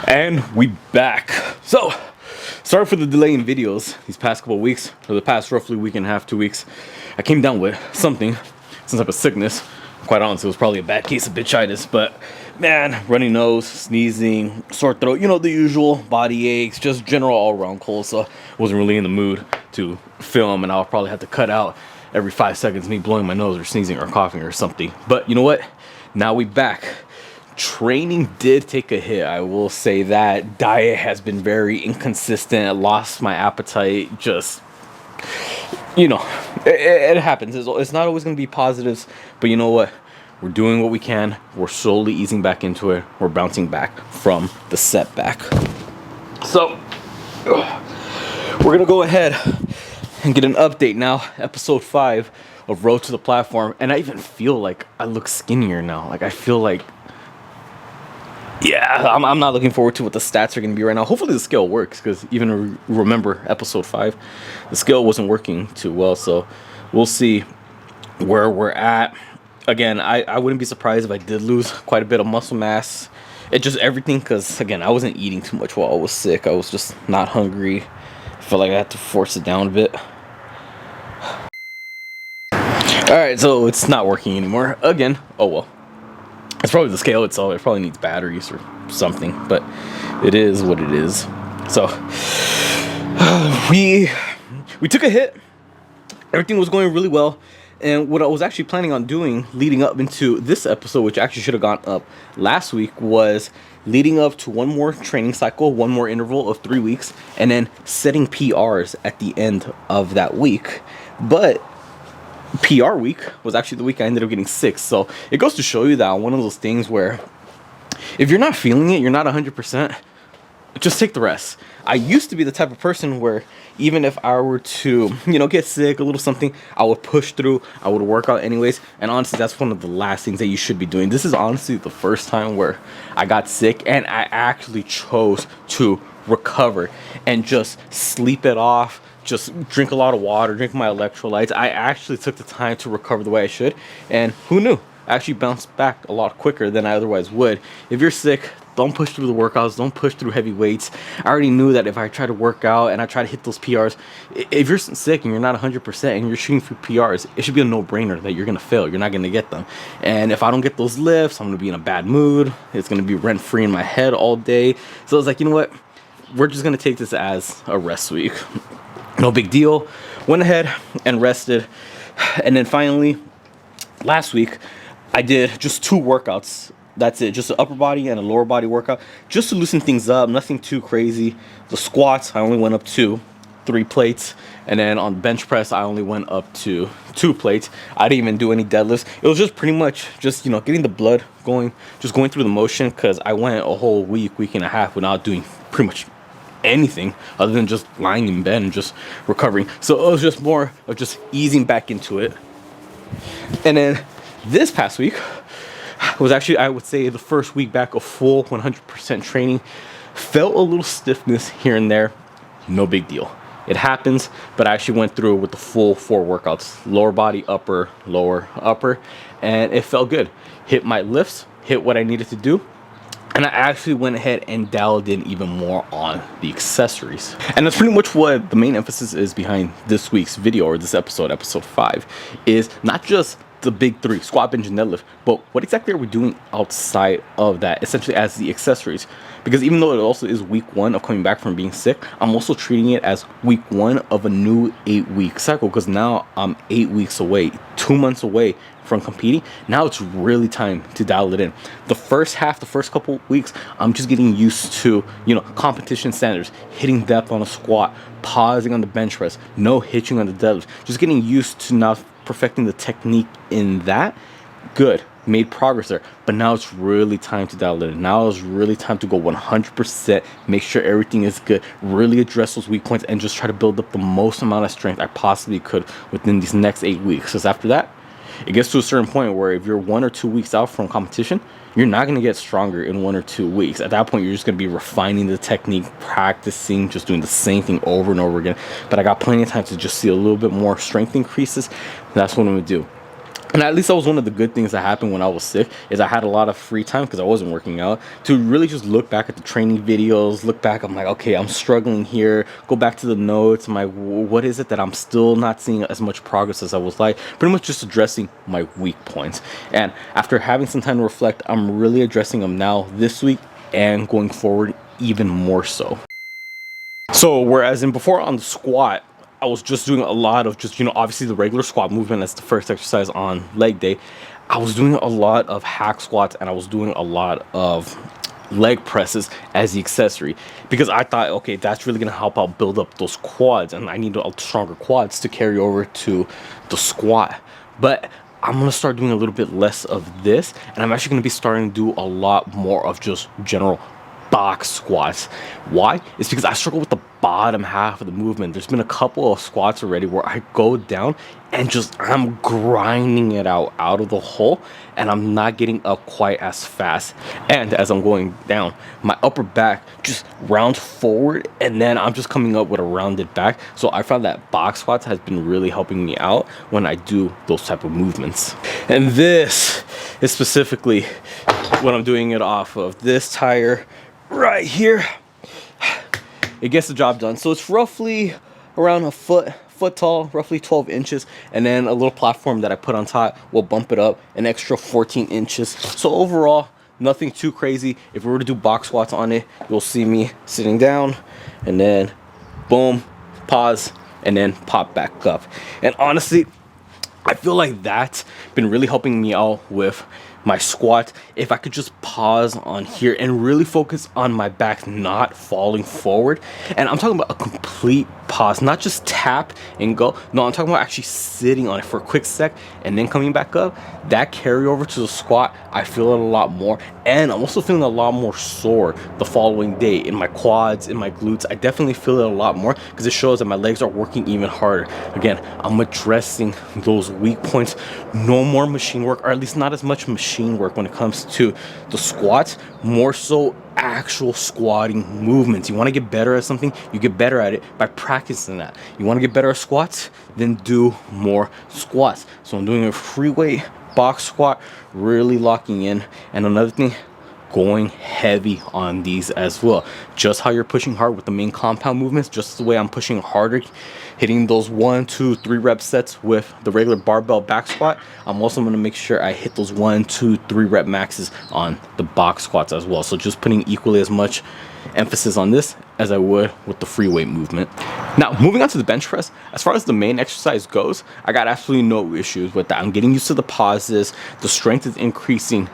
And we back. So, sorry for the delay in videos these past couple of weeks, or the past roughly week and a half, 2 weeks. I came down with something, some type of sickness. Quite honestly, it was probably a bad case of bitchitis, but man, runny nose, sneezing, sore throat, you know, the usual, body aches, just general all-around cold. So I wasn't really in the mood to film, and I'll probably have to cut out every 5 seconds me blowing my nose or sneezing or coughing or something. But you know what? Now we back. Training did take a hit. I will say that. Diet has been very inconsistent. I lost my appetite. Just, you know, it happens. It's not always going to be positives, but you know what? We're doing what we can. We're slowly easing back into it. We're bouncing back from the setback. So, we're going to go ahead and get an update now. Episode 5 of Road to the Platform. And I even feel like I look skinnier now. Like, I feel like, yeah, I'm not looking forward to what the stats are going to be right now. Hopefully the scale works, because even remember episode 5, the scale wasn't working too well. So we'll see where we're at. Again, I wouldn't be surprised if I did lose quite a bit of muscle mass. It just everything, because again, I wasn't eating too much while I was sick. I was just not hungry. I felt like I had to force it down a bit. Alright, so it's not working anymore. Again, oh well. It's probably the scale itself. It probably needs batteries or something, but it is what it is. So we took a hit. Everything was going really well, and what I was actually planning on doing leading up into this episode, which actually should have gone up last week, was leading up to one more training cycle, one more interval of 3 weeks, and then setting PRs at the end of that week. But PR week was actually the week I ended up getting sick. So it goes to show you that one of those things where if you're not feeling it, you're not 100%, just take the rest. I used to be the type of person where even if I were to, you know, get sick, a little something, I would push through, I would work out anyways. And honestly, that's one of the last things that you should be doing. This is honestly the first time where I got sick and I actually chose to recover and just sleep it off. Just drink a lot of water, drink my electrolytes. I actually took the time to recover the way I should. And who knew? I actually bounced back a lot quicker than I otherwise would. If you're sick, don't push through the workouts. Don't push through heavy weights. I already knew that if I try to work out and I try to hit those PRs, if you're sick and you're not 100% and you're shooting through PRs, it should be a no-brainer that you're going to fail. You're not going to get them. And if I don't get those lifts, I'm going to be in a bad mood. It's going to be rent-free in my head all day. So I was like, you know what? We're just going to take this as a rest week. No big deal. Went ahead and rested. And then finally, last week, I did just 2 workouts. That's it. Just an upper body and a lower body workout. Just to loosen things up. Nothing too crazy. The squats, I only went up to 3 plates. And then on bench press, I only went up to 2 plates. I didn't even do any deadlifts. It was just pretty much just, you know, getting the blood going. Just going through the motion, because I went a whole week and a half without doing pretty much anything other than just lying in bed and just recovering. So it was just more of just easing back into it. And then this past week was actually, I would say, the first week back of full 100% training. Felt a little stiffness here and there. No big deal. It happens, but I actually went through with the full 4 workouts. Lower body, upper, lower, upper. And it felt good. Hit my lifts, hit what I needed to do. And I actually went ahead and dialed in even more on the accessories. And that's pretty much what the main emphasis is behind this week's video, or this episode, episode 5, is not just the big 3, squat, bench, and deadlift, but what exactly are we doing outside of that, essentially as the accessories? Because even though it also is week 1 of coming back from being sick, I'm also treating it as week 1 of a new 8-week cycle, because now I'm 8 weeks away, 2 months away from competing. Now it's really time to dial it in. The first half, the first couple weeks, I'm just getting used to, you know, competition standards, hitting depth on a squat, pausing on the bench press, no hitching on the deadlift, just getting used to now perfecting the technique in that. Good, made progress there, but now it's really time to dial it in. Now it's really time to go 100%, make sure everything is good, really address those weak points, and just try to build up the most amount of strength I possibly could within these next 8 weeks. Because after that, it gets to a certain point where if you're 1 or 2 weeks out from competition, you're not going to get stronger in 1 or 2 weeks. At that point, you're just going to be refining the technique, practicing, just doing the same thing over and over again. But I got plenty of time to just see a little bit more strength increases. That's what I'm going to do. And at least that was one of the good things that happened when I was sick, is I had a lot of free time because I wasn't working out, to really just look back at the training videos, look back. I'm like, okay, I'm struggling here. Go back to the notes. I'm like, what is it that I'm still not seeing as much progress as I was like? Pretty much just addressing my weak points. And after having some time to reflect, I'm really addressing them now this week and going forward even more so. So whereas in before on the squat, I was just doing a lot of just, obviously the regular squat movement as the first exercise on leg day. I was doing a lot of hack squats and I was doing a lot of leg presses as the accessory, because I thought, okay, that's really going to help out build up those quads, and I need stronger quads to carry over to the squat. But I'm going to start doing a little bit less of this, and I'm actually going to be starting to do a lot more of just general box squats. Why? It's because I struggle with the bottom half of the movement. There's been a couple of squats already where I go down and just I'm grinding it out of the hole, and I'm not getting up quite as fast. And as I'm going down, my upper back just rounds forward, and then I'm just coming up with a rounded back. So I found that box squats has been really helping me out when I do those type of movements. And this is specifically what I'm doing it off of. This tire right here, it gets the job done. So it's roughly around a foot tall, roughly 12 inches, and then a little platform that I put on top will bump it up an extra 14 inches. So overall, nothing too crazy. If we were to do box squats on it, you'll see me sitting down and then boom, pause, and then pop back up. And honestly, I feel like that's been really helping me out with my squat. If I could just pause on here and really focus on my back not falling forward, and I'm talking about a complete pause, not just tap and go. No, I'm talking about actually sitting on it for a quick sec and then coming back up. That carryover to the squat, I feel it a lot more, and I'm also feeling a lot more sore the following day in my quads, in my glutes. I definitely feel it a lot more because it shows that my legs are working even harder. Again, I'm addressing those weak points. No more machine work, or at least not as much machine work when it comes to the squats, more so actual squatting movements. You want to get better at something, you get better at it by practicing that. You want to get better at squats, then do more squats. So I'm doing a free weight box squat, really locking in. And another thing, going heavy on these as well. Just how you're pushing hard with the main compound movements, just the way I'm pushing harder, hitting those 1, 2, 3 rep sets with the regular barbell back squat. I'm also going to make sure I hit those 1, 2, 3 rep maxes on the box squats as well. So just putting equally as much emphasis on this as I would with the free weight movement. Now, moving on to the bench press, as far as the main exercise goes, I got absolutely no issues with that. I'm getting used to the pauses, the strength is increasing.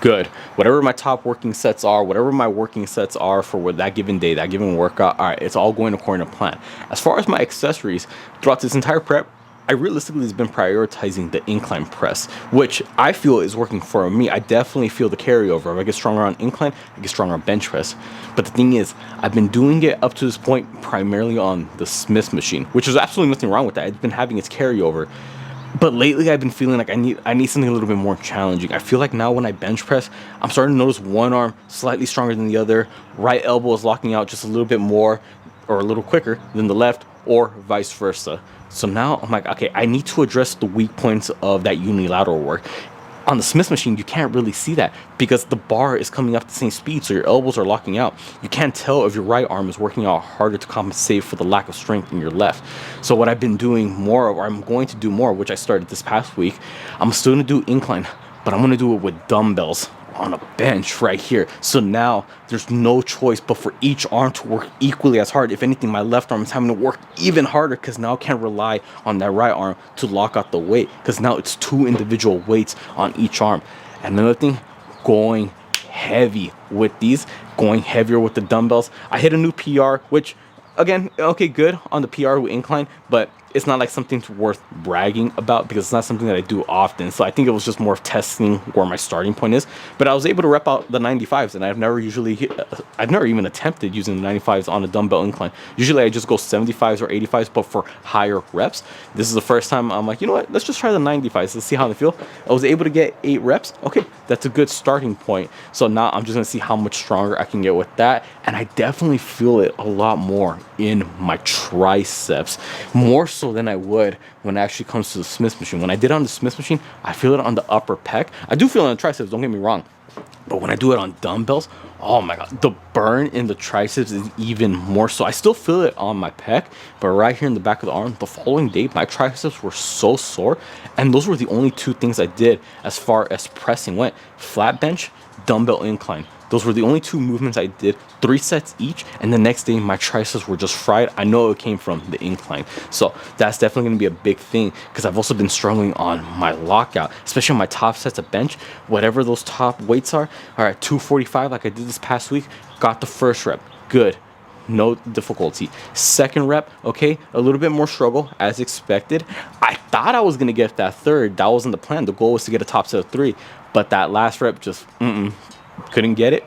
Good. Whatever my top working sets are, whatever my working sets are for that given day, that given workout, all right, it's all going according to plan. As far as my accessories, throughout this entire prep, I realistically has been prioritizing the incline press, which I feel is working for me. I definitely feel the carryover. If I get stronger on incline, I get stronger on bench press. But the thing is, I've been doing it up to this point primarily on the Smith machine, which is absolutely nothing wrong with that. It's been having its carryover. But lately I've been feeling like I need something a little bit more challenging. I feel like now when I bench press, I'm starting to notice one arm slightly stronger than the other. Right elbow is locking out just a little bit more or a little quicker than the left, or vice versa. So now I'm like, okay, I need to address the weak points of that unilateral work. On the Smith machine, you can't really see that because the bar is coming up at the same speed, so your elbows are locking out. You can't tell if your right arm is working out harder to compensate for the lack of strength in your left. So what I've been doing more, or I'm going to do more, which I started this past week, I'm still going to do incline, but I'm going to do it with dumbbells on a bench right here. So now there's no choice but for each arm to work equally as hard. If anything, my left arm is having to work even harder because now I can't rely on that right arm to lock out the weight, because now it's 2 individual weights on each arm. And another thing, going heavy with these, going heavier with the dumbbells. I hit a new PR, which again, okay, good on the PR with incline, but it's not like something worth bragging about because it's not something that I do often. So I think it was just more of testing where my starting point is. But I was able to rep out the 95s, and I've never even attempted using the 95s on a dumbbell incline. Usually I just go 75s or 85s, but for higher reps. This is the first time I'm like, you know what, let's just try the 95s. Let's see how they feel. I was able to get 8 reps. Okay, that's a good starting point. So now I'm just gonna see how much stronger I can get with that. And I definitely feel it a lot more in my triceps, more so than I would when it actually comes to the Smith machine. When I did it on the Smith machine, I feel it on the upper pec. I do feel it on the triceps, don't get me wrong. But when I do it on dumbbells, oh my God, the burn in the triceps is even more so. I still feel it on my pec, but right here in the back of the arm, the following day, my triceps were so sore. And those were the only two things I did as far as pressing went. Flat bench, dumbbell incline. Those were the only two movements I did, 3 sets each, and the next day my triceps were just fried. I know it came from the incline. So that's definitely gonna be a big thing, because I've also been struggling on my lockout, especially on my top sets of bench, whatever those top weights are. All right, 245 like I did this past week, got the first rep, good. No difficulty. Second rep, okay, a little bit more struggle as expected. I thought I was gonna get that third. That wasn't the plan. The goal was to get a top set of 3, but that last rep just couldn't get it.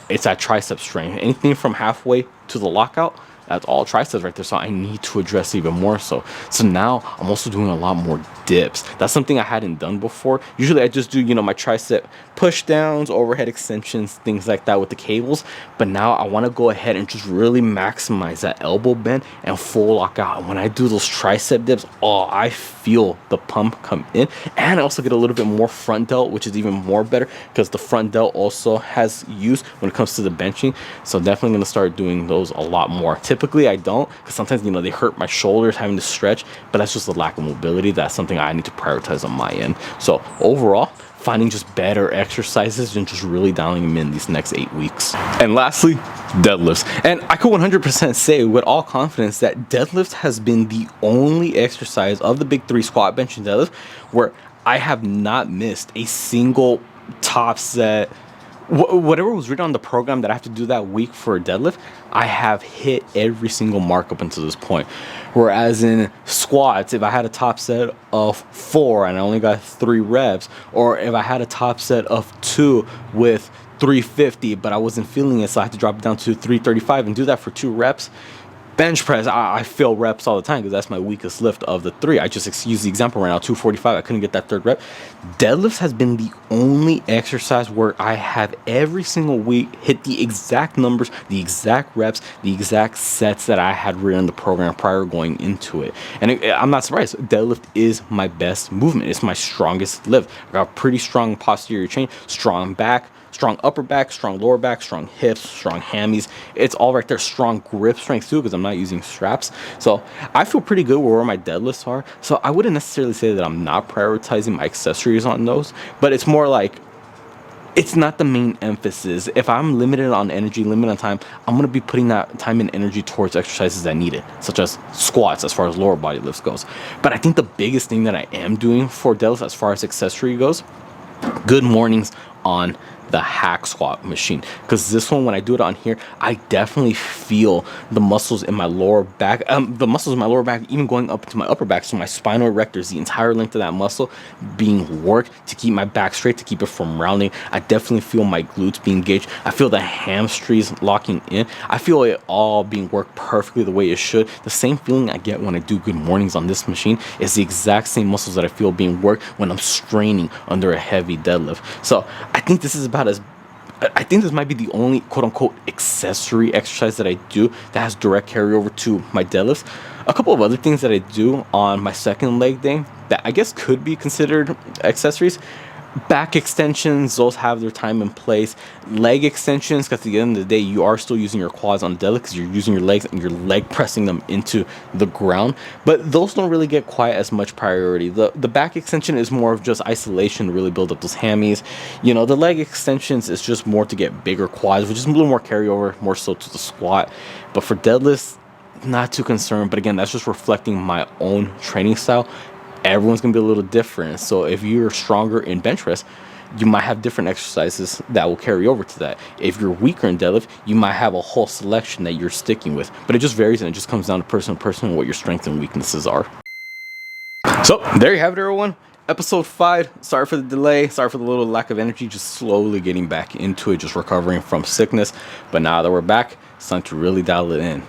It's that tricep strain. Anything from halfway to the lockout, that's all triceps right there. So I need to address even more so. So now I'm also doing a lot more dips. That's something I hadn't done before. Usually I just do, you know, my tricep push downs, overhead extensions, things like that with the cables. But now I want to go ahead and just really maximize that elbow bend and full lockout. And when I do those tricep dips, oh, I feel the pump come in. And I also get a little bit more front delt, which is even more better, because the front delt also has use when it comes to the benching. So definitely going to start doing those a lot more. Typically I don't, because sometimes, you know, they hurt my shoulders having to stretch, but that's just a lack of mobility. That's something I need to prioritize on my end. So overall, finding just better exercises and just really dialing them in these next 8 weeks. And lastly, deadlifts. And I could 100% say with all confidence that deadlift has been the only exercise of the big 3, squat, bench, and deadlift, where I have not missed a single top set. Whatever was written on the program that I have to do that week for a deadlift, I have hit every single mark up until this point. Whereas in squats, if I had a top set of 4 and I only got 3 reps, or if I had a top set of 2 with 350 but I wasn't feeling it, so I had to drop it down to 335 and do that for 2 reps. Bench press, I fail reps all the time because that's my weakest lift of the 3. I just use the example right now, 245. I couldn't get that 3rd rep. Deadlifts has been the only exercise where I have every single week hit the exact numbers, the exact reps, the exact sets that I had written in the program prior going into it. And I'm not surprised. Deadlift is my best movement. It's my strongest lift. I got pretty strong posterior chain, strong back, strong upper back, strong lower back, strong hips, strong hammies. It's all right there. Strong grip strength too, because I'm not using straps. So I feel pretty good where my deadlifts are. So I wouldn't necessarily say that I'm not prioritizing my accessories on those, but it's more like it's not the main emphasis. If I'm limited on energy, limited on time, I'm going to be putting that time and energy towards exercises that need it, such as squats as far as lower body lifts goes. But I think the biggest thing that I am doing for deadlifts as far as accessory goes, good mornings on the hack squat machine, because this one, when I do it on here, I definitely feel the muscles in my lower back, even going up to my upper back. So my spinal erectors, the entire length of that muscle being worked to keep my back straight, to keep it from rounding. I definitely feel my glutes being engaged. I feel the hamstrings locking in. I feel it all being worked perfectly the way it should. The same feeling I get when I do good mornings on this machine is the exact same muscles that I feel being worked when I'm straining under a heavy deadlift. So I think this might be the only quote-unquote accessory exercise that I do that has direct carryover to my deadlifts. A couple of other things that I do on my second leg day that I guess could be considered accessories. Back extensions, those have their time and place. Leg extensions, because at the end of the day, you are still using your quads on the deadlift because you're using your legs and your leg pressing them into the ground. But those don't really get quite as much priority. The back extension is more of just isolation to really build up those hammies. You know, the leg extensions is just more to get bigger quads, which is a little more carryover, more so to the squat. But for deadlifts, not too concerned. But again, that's just reflecting my own training style. Everyone's gonna be a little different. So if you're stronger in bench press, you might have different exercises that will carry over to that. If you're weaker in deadlift, you might have a whole selection that you're sticking with. But it just varies, and it just comes down to person to person and what your strengths and weaknesses are. So there you have it, everyone. Episode 5. Sorry for the delay. Sorry for the little lack of energy. Just slowly getting back into it, just recovering from sickness. But now that we're back, it's time to really dial it in.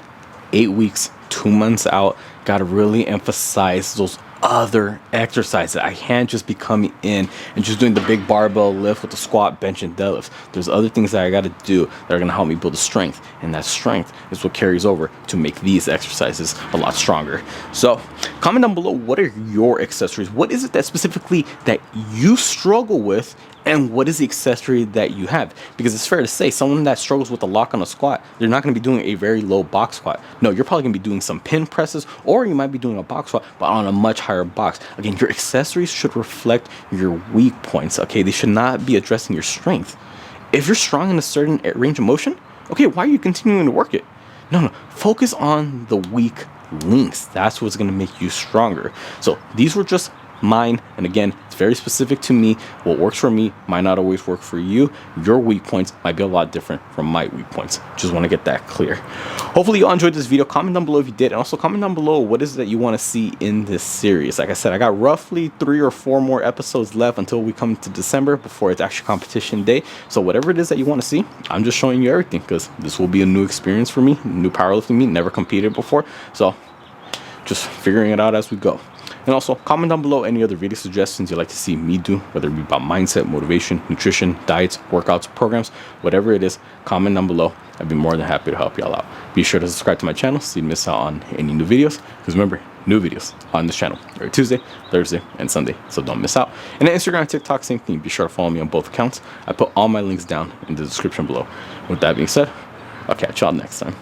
8 weeks, 2 months out. Got to really emphasize those other exercises. I can't just be coming in and just doing the big barbell lift with the squat, bench, and deadlifts. There's other things that I got to do that are going to help me build the strength, and that strength is what carries over to make these exercises a lot stronger. So comment down below, what are your accessories? What is it that specifically that you struggle with, and what is the accessory that you have? Because it's fair to say someone that struggles with a lock on a squat, they're not going to be doing a very low box squat. No, you're probably going to be doing some pin presses, or you might be doing a box squat, but on a much higher box. Again, your accessories should reflect your weak points, okay? They should not be addressing your strength. If you're strong in a certain range of motion, okay, why are you continuing to work it? No, focus on the weak links. That's what's going to make you stronger. So these were just mine, and again, it's very specific to me. What works for me might not always work for you. Your weak points might be a lot different from my weak points. Just want to get that clear. Hopefully you all enjoyed this video. Comment down below if you did, and also comment down below what is it that you want to see in this series. Like I said, I got roughly 3 or 4 more episodes left until we come to December, before it's actually competition day. So whatever it is that you want to see, I'm just showing you everything, because this will be a new experience for me, new powerlifting me, never competed before, so just figuring it out as we go. And also, comment down below any other video suggestions you'd like to see me do, whether it be about mindset, motivation, nutrition, diets, workouts, programs, whatever it is, comment down below. I'd be more than happy to help y'all out. Be sure to subscribe to my channel so you don't miss out on any new videos. Because remember, new videos on this channel every Tuesday, Thursday, and Sunday, so don't miss out. And then Instagram and TikTok, same thing. Be sure to follow me on both accounts. I put all my links down in the description below. With that being said, I'll catch y'all next time.